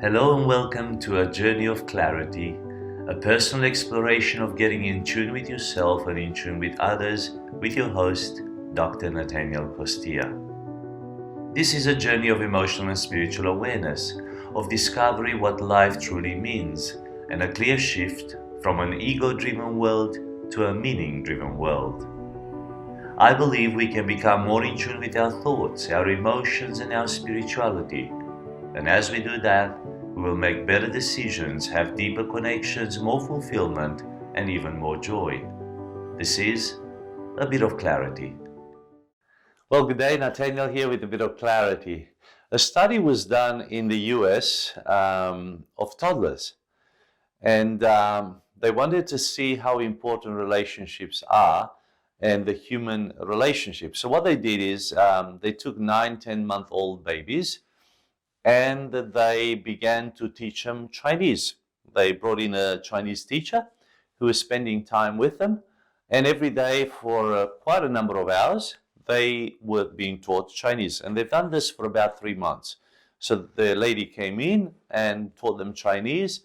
Hello and welcome to A Journey of Clarity, a personal exploration of getting in tune with yourself and in tune with others with your host, Dr. Natanael Costea. This is a journey of emotional and spiritual awareness, of discovering what life truly means, and a clear shift from an ego-driven world to a meaning-driven world. I believe we can become more in tune with our thoughts, our emotions, and our spirituality. And as we do that, we will make better decisions, have deeper connections, more fulfillment, and even more joy. This is A Bit of Clarity. Well, good day, Natanael here with A Bit of Clarity. A study was done in the US of toddlers, and they wanted to see how important relationships are and the human relationship. So what they did is they took 9-10-month-old babies and they began to teach them Chinese. They brought in a Chinese teacher who was spending time with them, and every day for quite a number of hours they were being taught Chinese, and they've done this for about 3 months. So the lady came in and taught them Chinese,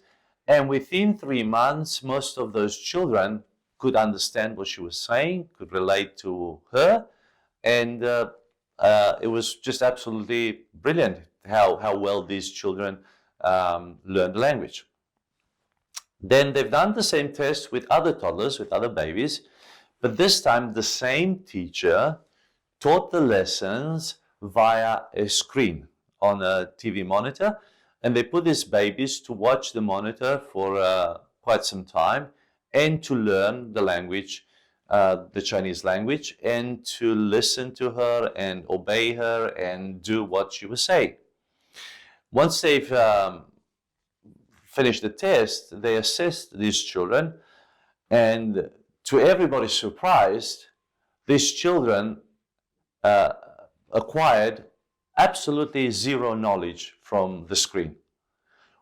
and within 3 months most of those children could understand what she was saying, could relate to her, and it was just absolutely brilliant how well these children learned the language. Then they've done the same test with other toddlers, with other babies, but this time the same teacher taught the lessons via a screen on a TV monitor, and they put these babies to watch the monitor for quite some time and to learn the language, the Chinese language, and to listen to her and obey her and do what she was saying. Once they've finished the test, they assessed these children, and to everybody's surprise, these children acquired absolutely zero knowledge from the screen.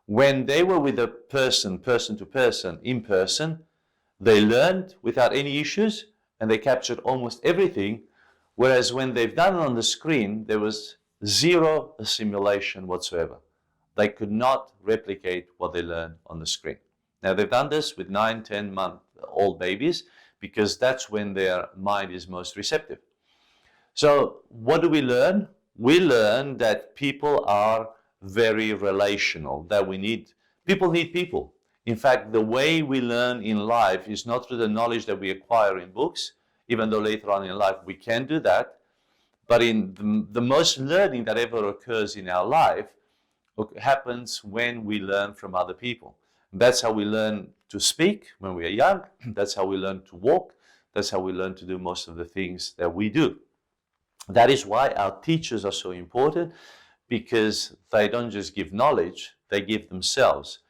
When they were with a person to person, in person, they learned without any issues and they captured almost everything, whereas when they've done it on the screen, there was zero assimilation whatsoever. They could not replicate what they learned on the screen. Now, they've done this with 9-10-month-old babies because that's when their mind is most receptive. So what do we learn? We learn that people are very relational, that people need people. In fact, the way we learn in life is not through the knowledge that we acquire in books, even though later on in life we can do that. But in the most learning that ever occurs in our life happens when we learn from other people. That's how we learn to speak when we are young. That's how we learn to walk. That's how we learn to do most of the things that we do. That is why our teachers are so important, because they don't just give knowledge, they give themselves.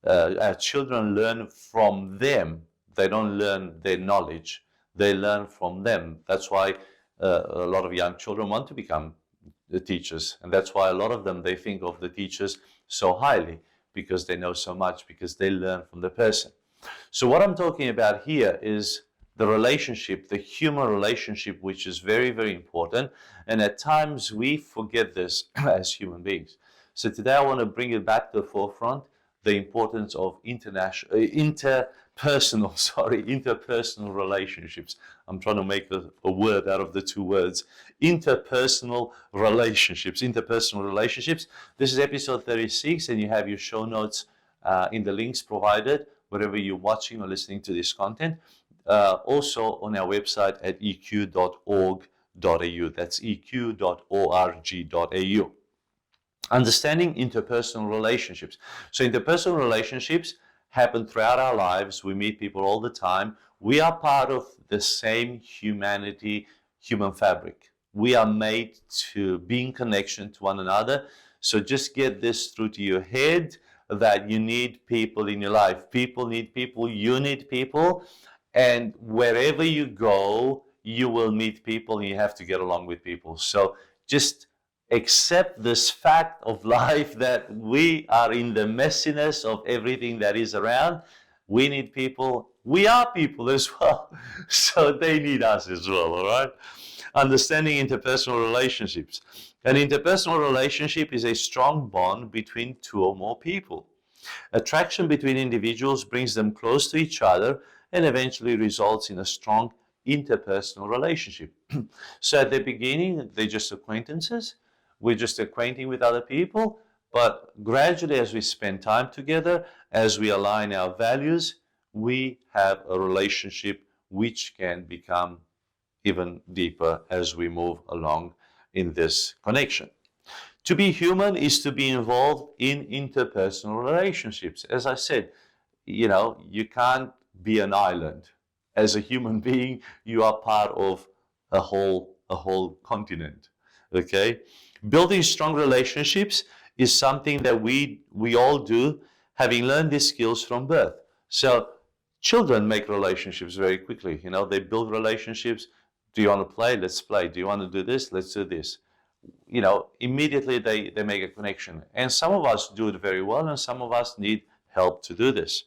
Our children learn from them. They don't learn their knowledge. They learn from them. That's why a lot of young children want to become the teachers. And that's why a lot of them, they think of the teachers so highly, because they know so much, because they learn from the person. So what I'm talking about here is the relationship, the human relationship, which is very, very important. And at times we forget this as human beings. So today I want to bring it back to the forefront, the importance of interpersonal relationships. I'm trying to make a word out of the two words. Interpersonal relationships. This is episode 36, and you have your show notes in the links provided wherever you're watching or listening to this content. Also on our website at eq.org.au. That's eq.org.au. Understanding interpersonal relationships. So interpersonal relationships happen throughout our lives. We meet people all the time. We are part of the same human fabric. We are made to be in connection to one another. So just get this through to your head, that you need people in your life. People need people. You need people. And wherever you go, you will meet people and you have to get along with people. So just accept this fact of life, that we are in the messiness of everything that is around. We need people. We are people as well. So they need us as well, all right? Understanding interpersonal relationships. An interpersonal relationship is a strong bond between two or more people. Attraction between individuals brings them close to each other and eventually results in a strong interpersonal relationship. So at the beginning, they're just acquaintances. We're just acquainting with other people. But gradually, as we spend time together, as we align our values, we have a relationship which can become even deeper as we move along in this connection. To be human is to be involved in interpersonal relationships. As I said, you can't be an island. As a human being, you are part of a whole continent. Okay? Building strong relationships is something that we all do, having learned these skills from birth. So children make relationships very quickly. They build relationships. Do you want to play? Let's play. Do you want to do this? Let's do this. Immediately they make a connection. And some of us do it very well, and some of us need help to do this.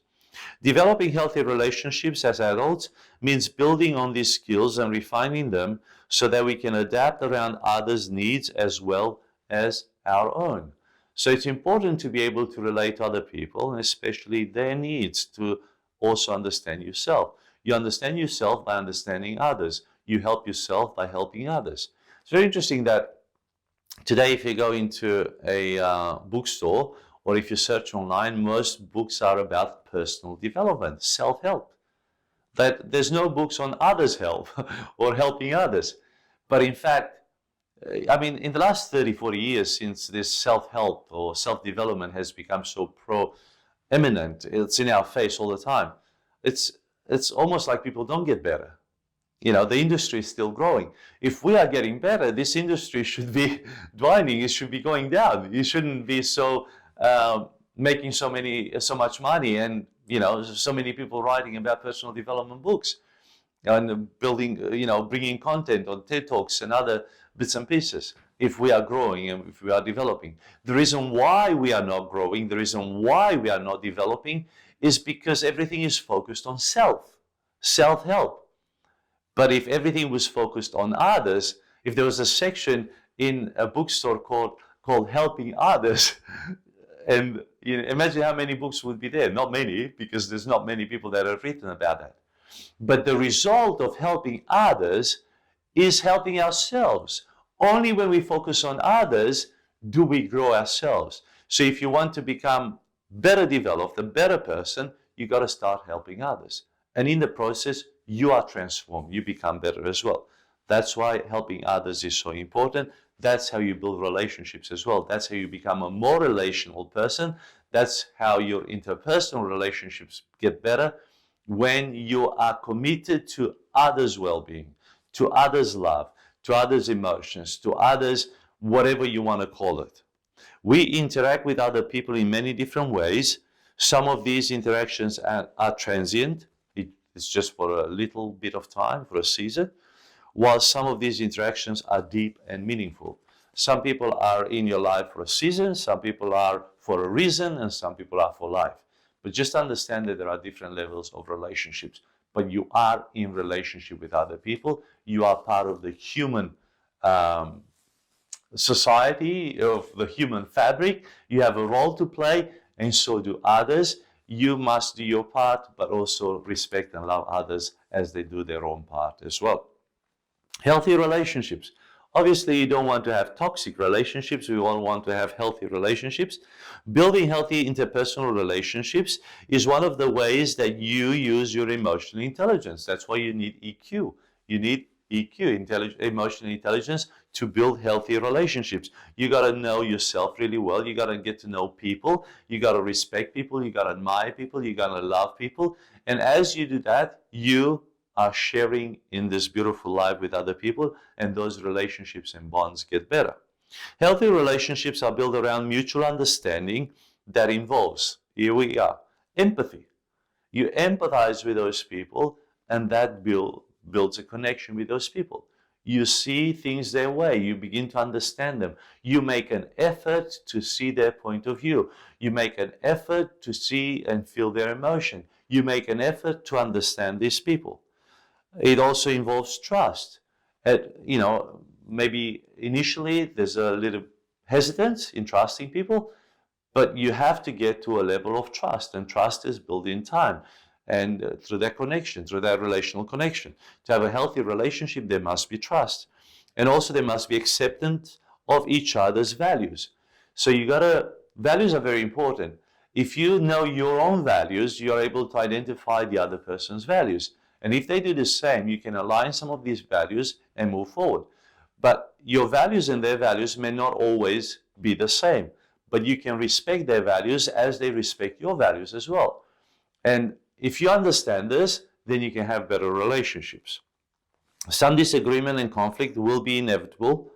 Developing healthy relationships as adults means building on these skills and refining them so that we can adapt around others' needs as well as our own. So it's important to be able to relate to other people, and especially their needs, to also understand yourself. You understand yourself by understanding others. You help yourself by helping others. It's very interesting that today, if you go into a bookstore or if you search online, most books are about personal development, self-help. That there's no books on others' help or helping others. But in fact, in the last 30, 40 years, since this self-help or self-development has become so prominent, it's in our face all the time, it's almost like people don't get better. The industry is still growing. If we are getting better, this industry should be dwindling. It should be going down. It shouldn't be so making so much money, and so many people writing about personal development books and building, bringing content on TED Talks and other bits and pieces. If we are growing and if we are developing, the reason why we are not growing, the reason why we are not developing, is because everything is focused on self-help. But if everything was focused on others, if there was a section in a bookstore called Helping Others, and imagine how many books would be there. Not many, because there's not many people that have written about that. But the result of helping others is helping ourselves. Only when we focus on others do we grow ourselves. So if you want to become better developed, a better person, you got to start helping others. And in the process, you are transformed. You become better as well. That's why helping others is so important. That's how you build relationships as well. That's how you become a more relational person. That's how your interpersonal relationships get better, when you are committed to others' well-being, to others' love, to others' emotions, to others, whatever you want to call it. We interact with other people in many different ways. Some of these interactions are transient. It's just for a little bit of time, for a season, while some of these interactions are deep and meaningful. Some people are in your life for a season, some people are for a reason, and some people are for life. But just understand that there are different levels of relationships. But you are in relationship with other people. You are part of the human society, of the human fabric. You have a role to play, and so do others. You must do your part, but also respect and love others as they do their own part as well. Healthy relationships. Obviously, you don't want to have toxic relationships. We all want to have healthy relationships. Building healthy interpersonal relationships is one of the ways that you use your emotional intelligence. That's why you need EQ. You need EQ, emotional intelligence, to build healthy relationships. You got to know yourself really well. You got to get to know people. You got to respect people. You got to admire people. You got to love people. And as you do that, you are sharing in this beautiful life with other people, and those relationships and bonds get better. Healthy relationships are built around mutual understanding that involves, here we are, empathy. You empathize with those people, and that builds a connection with those people. You see things their way. You begin to understand them. You make an effort to see their point of view. You make an effort to see and feel their emotion. You make an effort to understand these people. It also involves trust. Maybe initially there's a little hesitance in trusting people, but you have to get to a level of trust, and trust is built in time and through that connection, through that relational connection. To have a healthy relationship, there must be trust. And also there must be acceptance of each other's values. So values are very important. If you know your own values, you're able to identify the other person's values. And if they do the same, you can align some of these values and move forward. But your values and their values may not always be the same. But you can respect their values as they respect your values as well. And if you understand this, then you can have better relationships. Some disagreement and conflict will be inevitable,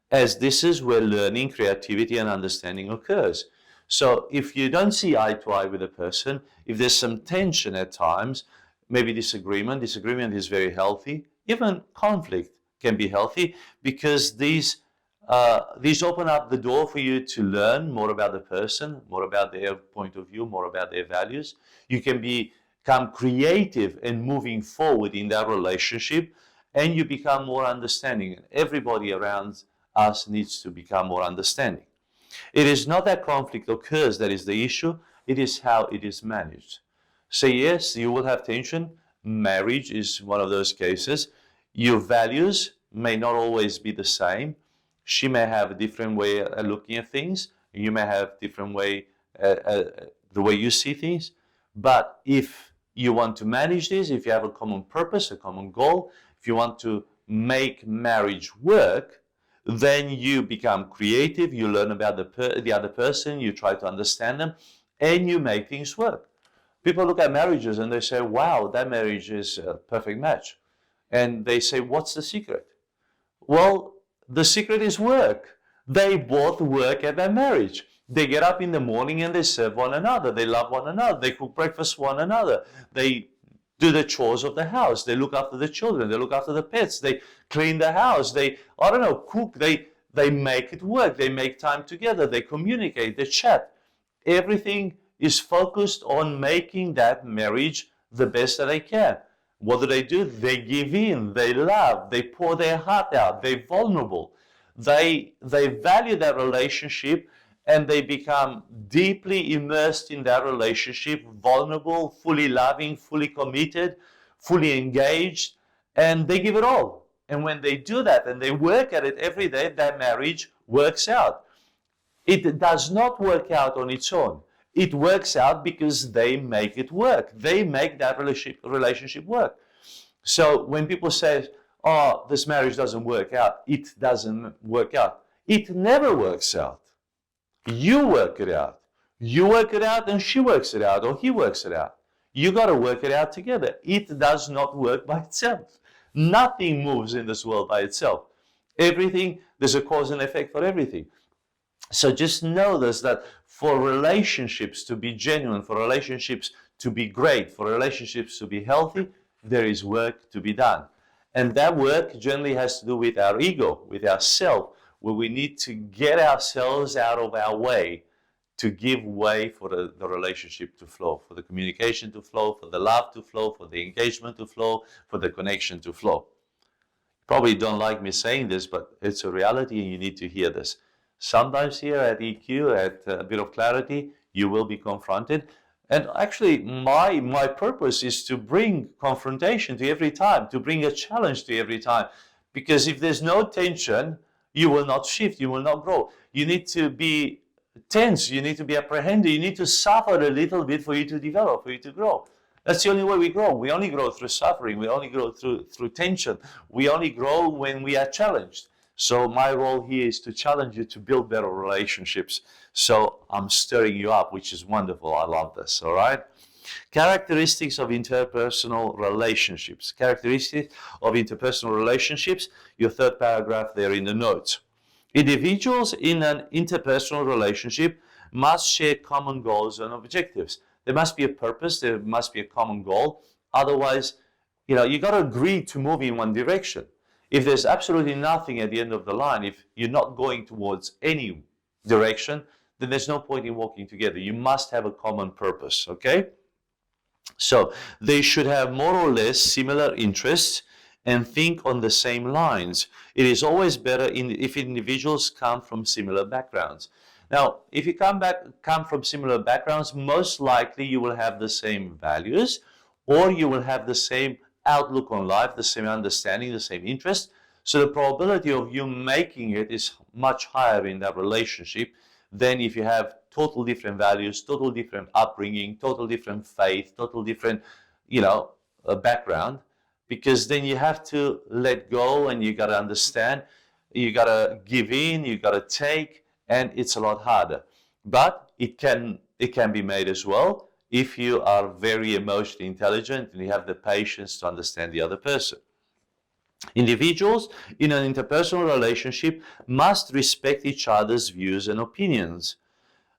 as this is where learning, creativity, and understanding occurs. So if you don't see eye to eye with a person, if there's some tension at times, maybe disagreement is very healthy. Even conflict can be healthy, because these open up the door for you to learn more about the person, more about their point of view, more about their values. You can become creative and moving forward in that relationship, and you become more understanding. Everybody around us needs to become more understanding. It is not that conflict occurs that is the issue, it is how it is managed. So yes, you will have tension. Marriage is one of those cases. Your values may not always be the same. She may have a different way of looking at things. You may have different way, the way you see things. But if you want to manage this, if you have a common purpose, a common goal, if you want to make marriage work, then you become creative, you learn about the other person, you try to understand them, and you make things work. People look at marriages and they say, wow, that marriage is a perfect match. And they say, what's the secret? Well, the secret is work. They both work at their marriage. They get up in the morning and they serve one another. They love one another. They cook breakfast for one another. They do the chores of the house. They look after the children. They look after the pets. They clean the house. They, cook. They make it work. They make time together. They communicate. They chat. Everything is focused on making that marriage the best that they can. What do? They give in. They love. They pour their heart out. They're vulnerable. They value that relationship, and they become deeply immersed in that relationship, vulnerable, fully loving, fully committed, fully engaged, and they give it all. And when they do that and they work at it every day, that marriage works out. It does not work out on its own. It works out because they make it work. They make that relationship work. So when people say, oh, this marriage doesn't work out, it doesn't work out. It never works out. You work it out. You work it out and she works it out, or he works it out. You got to work it out together. It does not work by itself. Nothing moves in this world by itself. Everything, there's a cause and effect for everything. So just know this, that for relationships to be genuine, for relationships to be great, for relationships to be healthy, there is work to be done. And that work generally has to do with our ego, with ourself, where we need to get ourselves out of our way to give way for the relationship to flow, for the communication to flow, for the love to flow, for the engagement to flow, for the connection to flow. Probably don't like me saying this, but it's a reality and you need to hear this. Sometimes here at EQ, at a bit of clarity, you will be confronted. And actually, my purpose is to bring confrontation to every time, to bring a challenge to every time. Because if there's no tension, you will not shift, you will not grow. You need to be tense, you need to be apprehended, you need to suffer a little bit for you to develop, for you to grow. That's the only way we grow. We only grow through suffering, we only grow through tension. We only grow when we are challenged. So my role here is to challenge you to build better relationships. So I'm stirring you up, which is wonderful. I love this, all right? Characteristics of interpersonal relationships. Characteristics of interpersonal relationships, your third paragraph there in the notes. Individuals in an interpersonal relationship must share common goals and objectives. There must be a purpose, there must be a common goal. Otherwise, you got to agree to move in one direction. If there's absolutely nothing at the end of the line, if you're not going towards any direction, then there's no point in walking together. You must have a common purpose, okay? So they should have more or less similar interests and think on the same lines. It is always better if individuals come from similar backgrounds. Now, if you come from similar backgrounds, most likely you will have the same values, or you will have the same outlook on life, the same understanding, the same interest. So the probability of you making it is much higher in that relationship than if you have total different values, total different upbringing, total different faith, total different, background. Because then you have to let go, and you got to understand, you got to give in, you got to take, and it's a lot harder. But it can be made as well if you are very emotionally intelligent and you have the patience to understand the other person. Individuals in an interpersonal relationship must respect each other's views and opinions.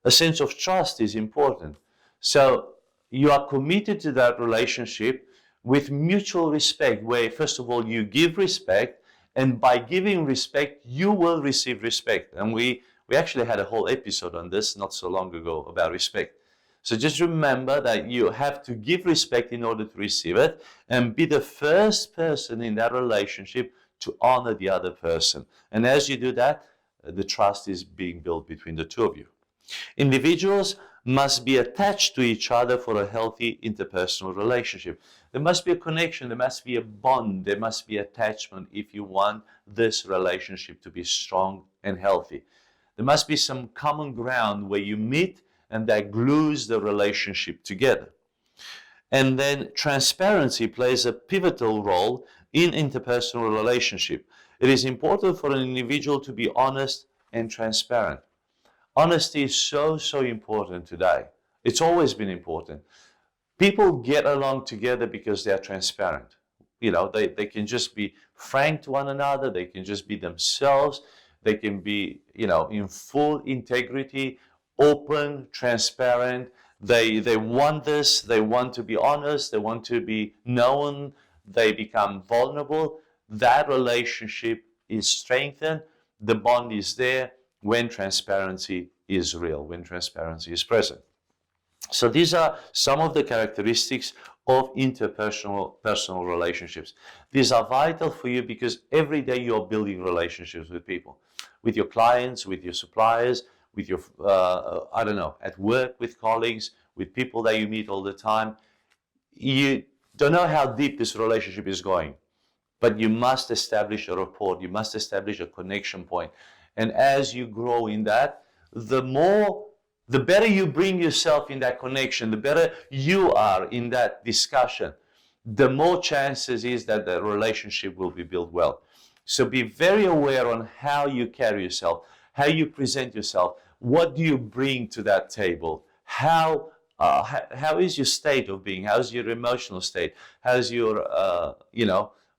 A sense of trust is important. So you are committed to that relationship with mutual respect, where first of all you give respect, and by giving respect you will receive respect. And we actually had a whole episode on this not so long ago about respect. So just remember that you have to give respect in order to receive it, and be the first person in that relationship to honor the other person. And as you do that, the trust is being built between the two of you. Individuals must be attached to each other for a healthy interpersonal relationship. There must be a connection, there must be a bond, there must be attachment if you want this relationship to be strong and healthy. There must be some common ground where you meet, and that glues the relationship together. And then transparency plays a pivotal role in interpersonal relationship. It is important for an individual to be honest and transparent. Honesty is so important today. It's always been important. People get along together because they are transparent. They can just be frank to one another. They can just be themselves. They can be, in full integrity, open, transparent. They want this. They want to be honest. They want to be known. They become vulnerable. That relationship is strengthened. The bond is there when transparency is real, when transparency is present. So these are some of the characteristics of personal relationships. These are vital for you because every day you're building relationships with people, with your clients, with your suppliers, with your, at work, with colleagues, with people that you meet all the time. You don't know how deep this relationship is going, but you must establish a rapport. You must establish a connection point. And as you grow in that, the better you bring yourself in that connection, the better you are in that discussion, the more chances is that the relationship will be built well. So be very aware on how you carry yourself, how you present yourself, what do you bring to that table, how is your state of being, how's your emotional state, how's your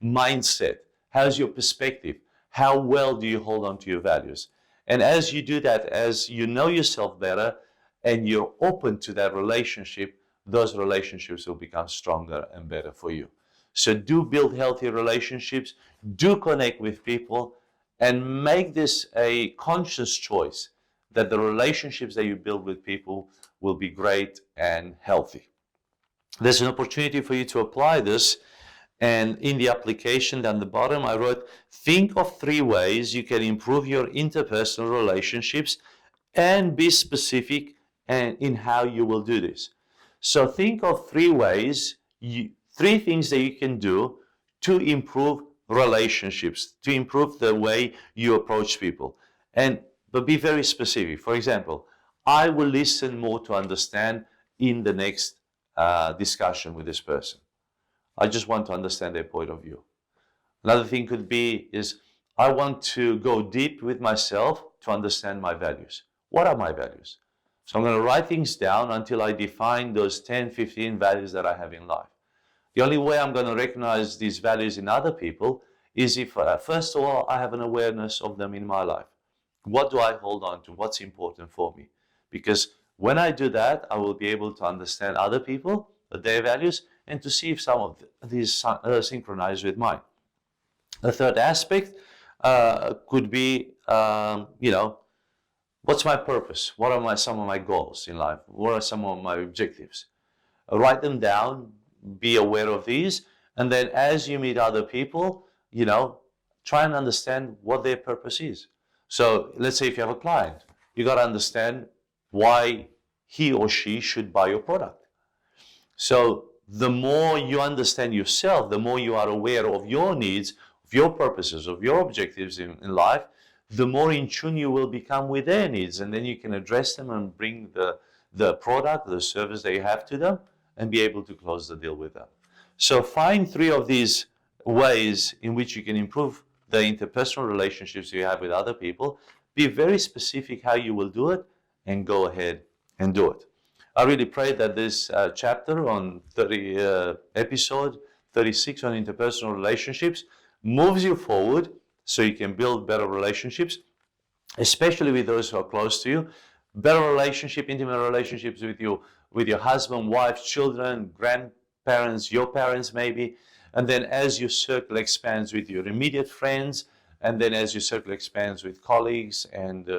mindset, how's your perspective, how well do you hold on to your values. And as you do that, as you know yourself better and you're open to that relationship, those relationships will become stronger and better for you. So do build healthy relationships, do connect with people, and make this a conscious choice that the relationships that you build with people will be great and healthy. There's an opportunity for you to apply this. And in the application down the bottom, I wrote, think of 3 ways you can improve your interpersonal relationships, and be specific in how you will do this. So think of 3 ways, 3 things that you can do to improve relationships, to improve the way you approach people. But be very specific. For example, I will listen more to understand in the next discussion with this person. I just want to understand their point of view. Another thing could be is I want to go deep with myself to understand my values. What are my values? So I'm going to write things down until I define those 10, 15 values that I have in life. The only way I'm going to recognize these values in other people is if, first of all, I have an awareness of them in my life. What do I hold on to? What's important for me? Because when I do that, I will be able to understand other people, their values, and to see if some of these synchronize with mine. The third aspect could be, what's my purpose? What are some of my goals in life? What are some of my objectives? Write them down, be aware of these, And then as you meet other people, try and understand what their purpose is. So let's say if you have a client, you got to understand why he or she should buy your product. So the more you understand yourself, the more you are aware of your needs, of your purposes, of your objectives in life, the more in tune you will become with their needs. And then you can address them and bring the product, the service that you have to them, and be able to close the deal with them. So find 3 of these ways in which you can improve the interpersonal relationships you have with other people. Be very specific how you will do it, and go ahead and do it. I really pray that this chapter on episode 36 on interpersonal relationships moves you forward so you can build better relationships, especially with those who are close to you. Better relationship, intimate relationships with your husband, wife, children, grandparents, your parents maybe. And then as your circle expands with your immediate friends, and then as your circle expands with colleagues and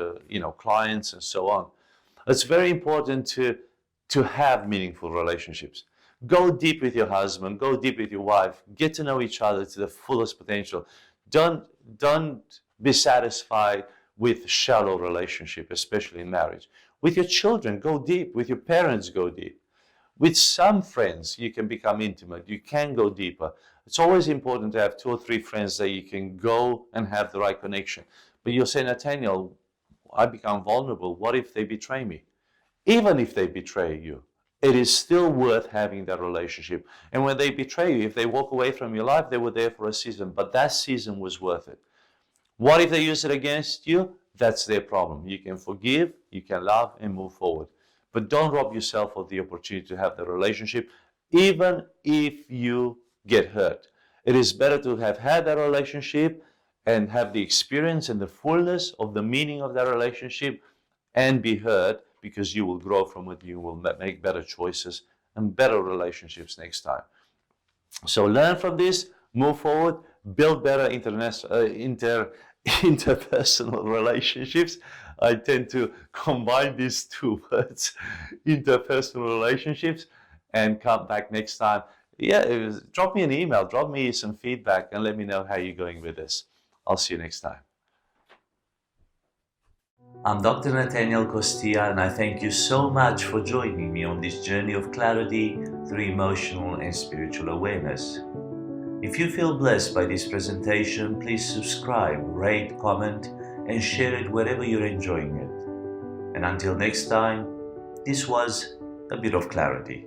clients and so on. It's very important to have meaningful relationships. Go deep with your husband, go deep with your wife, get to know each other to the fullest potential. Don't be satisfied with shallow relationship, especially in marriage. With your children, go deep. With your parents, go deep. With some friends, you can become intimate. You can go deeper. It's always important to have 2 or 3 friends that you can go and have the right connection. But you'll say, Natanael, I become vulnerable. What if they betray me? Even if they betray you, it is still worth having that relationship. And when they betray you, if they walk away from your life, they were there for a season, but that season was worth it. What if they use it against you? That's their problem. You can forgive, you can love, and move forward. But don't rob yourself of the opportunity to have the relationship, even if you get hurt. It is better to have had that relationship and have the experience and the fullness of the meaning of that relationship and be hurt, because you will grow from it. You will make better choices and better relationships next time. So learn from this, move forward, build better interpersonal relationships. I tend to combine these 2 words, interpersonal relationships, and come back next time. Drop me an email, drop me some feedback, and let me know how you're going with this. I'll see you next time. I'm Dr. Natanael Costea, and I thank you so much for joining me on this journey of clarity through emotional and spiritual awareness. If you feel blessed by this presentation, please subscribe, rate, comment, and share it wherever you're enjoying it. And until next time, this was a bit of clarity.